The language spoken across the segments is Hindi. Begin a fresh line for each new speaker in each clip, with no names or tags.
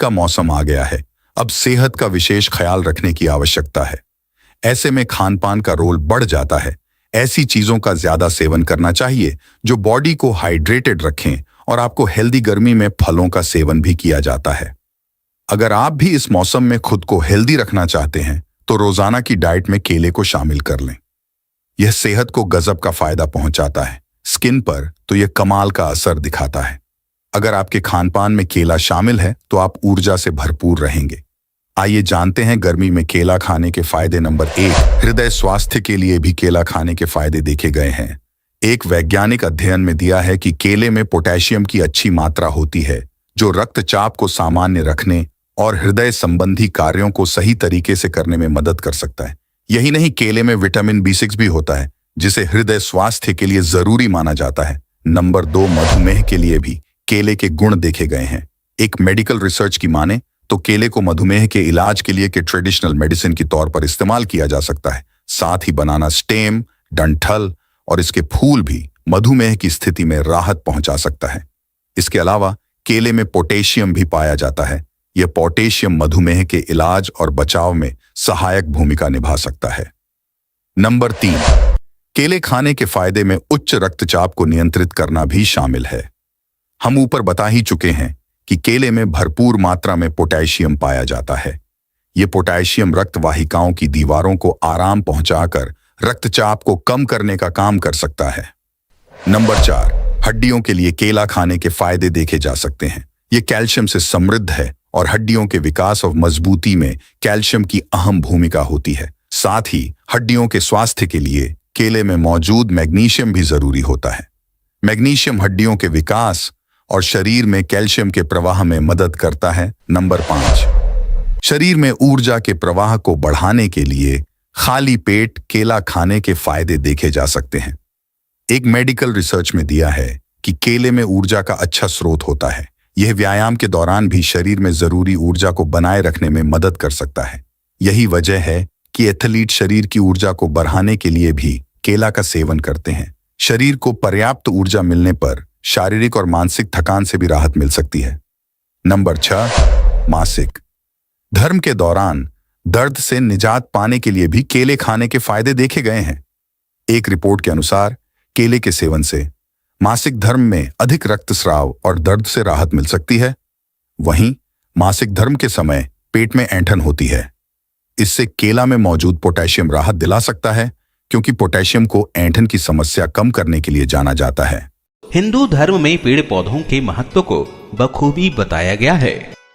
का मौसम आ गया है। अब सेहत का विशेष ख्याल रखने की आवश्यकता है। ऐसे में खान पान का रोल बढ़ जाता है। ऐसी चीजों का ज्यादा सेवन करना चाहिए जो बॉडी को हाइड्रेटेड रखें, और आपको हेल्दी गर्मी में फलों का सेवन भी किया जाता है। अगर आप भी इस मौसम में खुद को हेल्दी रखना चाहते हैं तो रोजाना की डाइट में केले को शामिल कर लें। यह सेहत को गजब का फायदा पहुंचाता है। स्किन पर तो यह कमाल का असर दिखाता है। अगर आपके खान पान में केला शामिल है तो आप ऊर्जा से भरपूर रहेंगे। आइए जानते हैं गर्मी में केला खाने के फायदे। नंबर 1, हृदय स्वास्थ्य के लिए भी केला खाने के फायदे देखे गए हैं। एक वैज्ञानिक अध्ययन में दिया है कि केले में पोटेशियम की अच्छी मात्रा होती है, जो रक्तचाप को सामान्य रखने और हृदय संबंधी कार्यों को सही तरीके से करने में मदद कर सकता है। यही नहीं, केले में विटामिन B6 भी होता है, जिसे हृदय स्वास्थ्य के लिए जरूरी माना जाता है। नंबर 2, मधुमेह के लिए भी केले के गुण देखे गए हैं। एक मेडिकल रिसर्च की माने तो केले को मधुमेह के इलाज के लिए के ट्रेडिशनल मेडिसिन के तौर पर इस्तेमाल किया जा सकता है। साथ ही बनाना स्टेम, डंठल और इसके फूल भी मधुमेह की स्थिति में राहत पहुंचा सकता है। इसके अलावा केले में पोटेशियम भी पाया जाता है। यह पोटेशियम मधुमेह के इलाज और बचाव में सहायक भूमिका निभा सकता है। नंबर 3, केले खाने के फायदे में उच्च रक्तचाप को नियंत्रित करना भी शामिल है। हम ऊपर बता ही चुके हैं कि केले में भरपूर मात्रा में पोटेशियम पाया जाता है। यह पोटेशियम रक्त वाहिकाओं की दीवारों को आराम पहुंचाकर रक्तचाप को कम करने का काम कर सकता है। नंबर 4, हड्डियों के लिए केला खाने के फायदे देखे जा सकते हैं। यह कैल्शियम से समृद्ध है और हड्डियों के विकास और मजबूती में कैल्शियम की अहम भूमिका होती है। साथ ही हड्डियों के स्वास्थ्य के लिए केले में मौजूद मैग्नीशियम भी जरूरी होता है। मैग्नीशियम हड्डियों के विकास और शरीर में कैल्शियम के प्रवाह में मदद करता है। नंबर 5, शरीर में ऊर्जा के प्रवाह को बढ़ाने के लिए खाली पेट केला खाने के फायदे देखे जा सकते हैं। एक मेडिकल रिसर्च में दिया है कि केले में ऊर्जा का अच्छा स्रोत होता है। यह व्यायाम के दौरान भी शरीर में जरूरी ऊर्जा को बनाए रखने में मदद कर सकता है। यही वजह है कि एथलीट शरीर की ऊर्जा को बढ़ाने के लिए भी केला का सेवन करते हैं। शरीर को पर्याप्त ऊर्जा मिलने पर शारीरिक और मानसिक थकान से भी राहत मिल सकती है। नंबर 6, मासिक धर्म के दौरान दर्द से निजात पाने के लिए भी केले खाने के फायदे देखे गए हैं। एक रिपोर्ट के अनुसार केले के सेवन से मासिक धर्म में अधिक रक्तस्राव और दर्द से राहत मिल सकती है। वहीं मासिक धर्म के समय पेट में ऐंठन होती है। इससे केला में मौजूद पोटेशियम राहत दिला सकता है, क्योंकि पोटेशियम को ऐंठन की समस्या कम करने के लिए जाना जाता है।
हिंदू धर्म में पेड़ पौधों के महत्व को बखूबी बताया गया है।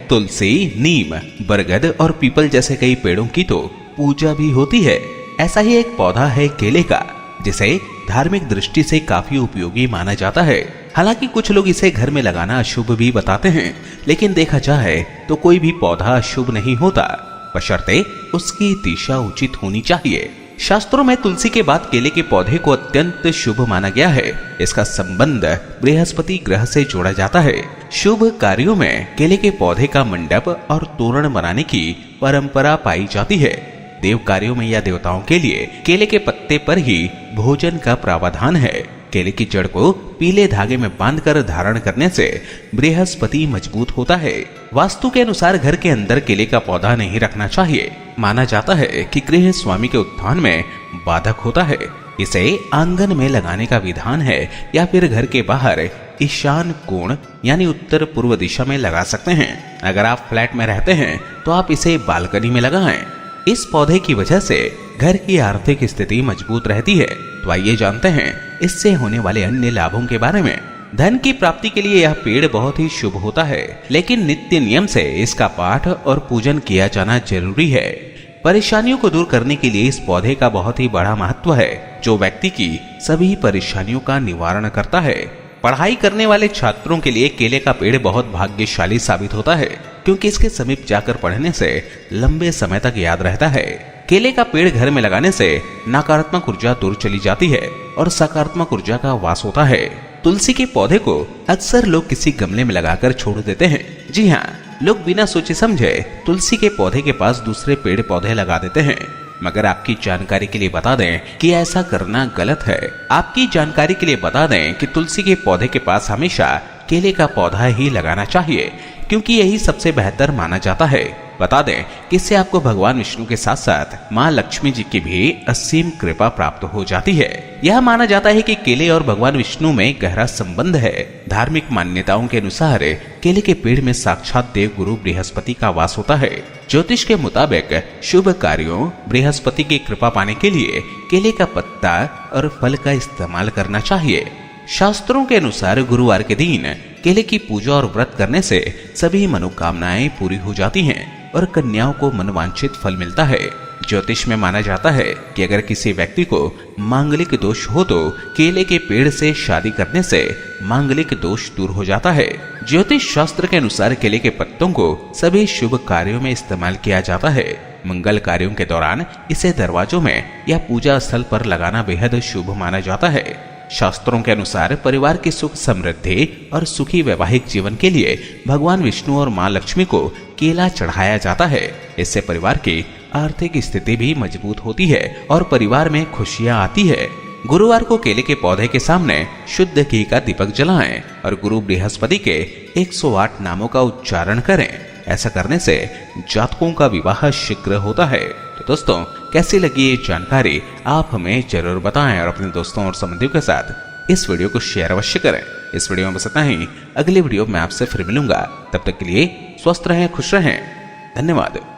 तुलसी, नीम, बरगद और पीपल जैसे कई पेड़ों की तो पूजा भी होती है। ऐसा ही एक पौधा है केले का, जिसे धार्मिक दृष्टि से काफी उपयोगी माना जाता है। हालांकि कुछ लोग इसे घर में लगाना अशुभ भी बताते हैं, लेकिन देखा जाए तो कोई भी पौधा शुभ नहीं होता, बशर्ते उसकी दिशा उचित होनी चाहिए। शास्त्रों में तुलसी के बाद केले के पौधे को अत्यंत शुभ माना गया है। इसका संबंध बृहस्पति ग्रह से जोड़ा जाता है। शुभ कार्यों में केले के पौधे का मंडप और तोरण बनाने की परंपरा पाई जाती है। देव कार्यों में या देवताओं के लिए केले के पत्ते पर ही भोजन का प्रावधान है। केले की जड़ को पीले धागे में बांधकर धारण करने से बृहस्पति मजबूत होता है। वास्तु के अनुसार घर के अंदर केले का पौधा नहीं रखना चाहिए। माना जाता है कि गृह स्वामी के उत्थान में बाधक होता है। इसे आंगन में लगाने का विधान है, या फिर घर के बाहर ईशान कोण यानी उत्तर पूर्व दिशा में लगा सकते हैं। अगर आप फ्लैट में रहते हैं तो आप इसे बालकनी में लगाएं। इस पौधे की वजह से घर की आर्थिक स्थिति मजबूत रहती है। तो आइए जानते हैं इससे होने वाले अन्य लाभों के बारे में। धन की प्राप्ति के लिए यह पेड़ बहुत ही शुभ होता है, लेकिन नित्य नियम से इसका पाठ और पूजन किया जाना जरूरी है। परेशानियों को दूर करने के लिए इस पौधे का बहुत ही बड़ा महत्व है, जो व्यक्ति की सभी परेशानियों का निवारण करता है। पढ़ाई करने वाले छात्रों के लिए केले का पेड़ बहुत भाग्यशाली साबित होता है, क्योंकि इसके समीप जाकर पढ़ने से लंबे समय तक याद रहता है। केले का पेड़ घर में लगाने से नकारात्मक ऊर्जा दूर चली जाती है और सकारात्मक ऊर्जा का वास होता है। तुलसी के पौधे को अक्सर लोग किसी गमले में लगाकर छोड़ देते हैं। जी हाँ, लोग बिना सोचे समझे तुलसी के पौधे के पास दूसरे पेड़ पौधे लगा देते हैं। मगर आपकी जानकारी के लिए बता दें कि ऐसा करना गलत है। आपकी जानकारी के लिए बता दें कि तुलसी के पौधे के पास हमेशा केले का पौधा ही लगाना चाहिए, क्योंकि यही सबसे बेहतर माना जाता है। बता दें कि इससे आपको भगवान विष्णु के साथ साथ माँ लक्ष्मी जी की भी असीम कृपा प्राप्त हो जाती है। यह माना जाता है कि केले और भगवान विष्णु में गहरा संबंध है। धार्मिक मान्यताओं के अनुसार केले के पेड़ में साक्षात देव गुरु बृहस्पति का वास होता है। ज्योतिष के मुताबिक शुभ कार्यों बृहस्पति की कृपा पाने के लिए केले का पत्ता और फल का इस्तेमाल करना चाहिए। शास्त्रों के अनुसार गुरुवार के दिन केले की पूजा और व्रत करने से सभी मनोकामनाएं पूरी हो जाती हैं और कन्याओं को मनवांछित फल मिलता है। ज्योतिष में माना जाता है कि अगर किसी व्यक्ति को मांगलिक दोष हो तो केले के पेड़ से शादी करने से मांगलिक दोष दूर हो जाता है। ज्योतिष शास्त्र के अनुसार केले के पत्तों को सभी शुभ कार्यों में इस्तेमाल किया जाता है। मंगल कार्यों के दौरान इसे दरवाजों में या पूजा स्थल पर लगाना बेहद शुभ माना जाता है। शास्त्रों के अनुसार परिवार की सुख समृद्धि और सुखी वैवाहिक जीवन के लिए भगवान विष्णु और मां लक्ष्मी को केला चढ़ाया जाता है। इससे परिवार की आर्थिक स्थिति भी मजबूत होती है और परिवार में खुशियां आती है। गुरुवार को केले के पौधे के सामने शुद्ध घी का दीपक जलाएं और गुरु बृहस्पति के 108 नामों का उच्चारण करें। ऐसा करने से जातकों का विवाह शीघ्र होता है। तो दोस्तों, कैसी लगी ये जानकारी आप हमें जरूर बताएं और अपने दोस्तों और संबंधियों के साथ इस वीडियो को शेयर अवश्य करें। इस वीडियो में बस इतना ही। अगली वीडियो में आपसे फिर मिलूंगा। तब तक के लिए स्वस्थ रहें, खुश रहें। धन्यवाद।